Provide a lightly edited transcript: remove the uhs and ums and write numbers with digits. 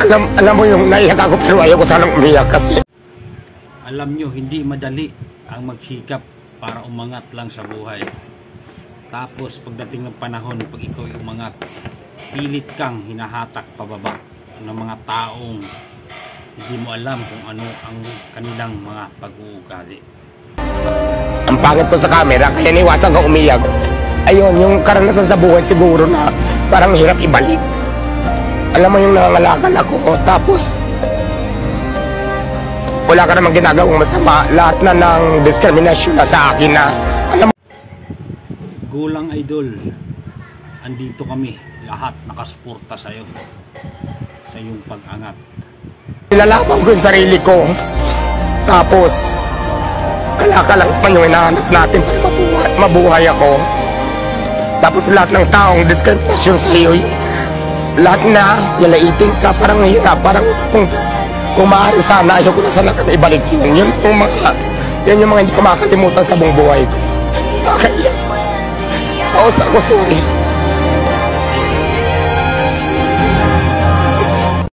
Alam mo yung naiyak ako pero ayaw ko sanang umiyak kasi. Alam nyo, hindi madali ang magsikap para umangat lang sa buhay. Tapos pagdating ng panahon, pag ikaw ay umangat, pilit kang hinahatak pababa ng mga taong hindi mo alam kung ano ang kanilang mga pag-uugali. Ang pangit ko sa camera, kaya niwasan kang umiyak. Ayun, yung karanasan sa buhay siguro na parang hirap ibalik. Alam mo yung nangangalakal ako, tapos wala ka namang ginagawang masama. Lahat na ng discrimination na sa akin na, alam mo. Gulang Idol, andito kami, lahat nakasuporta sa'yo, sa iyong pag-angat. Nilalaban ko yung sarili ko, tapos kalakalang pa yung hinahanap natin para mabuhay ako. Tapos lahat ng taong discrimination sa iyo, lahat na lalaitin ka, parang hirap, parang kung maaari sana, ayaw ko na sana kami ibalik yun. Yun yung mga hindi ko makakalimutan sa buong buhay ko. Kaya, pausa ko, sorry.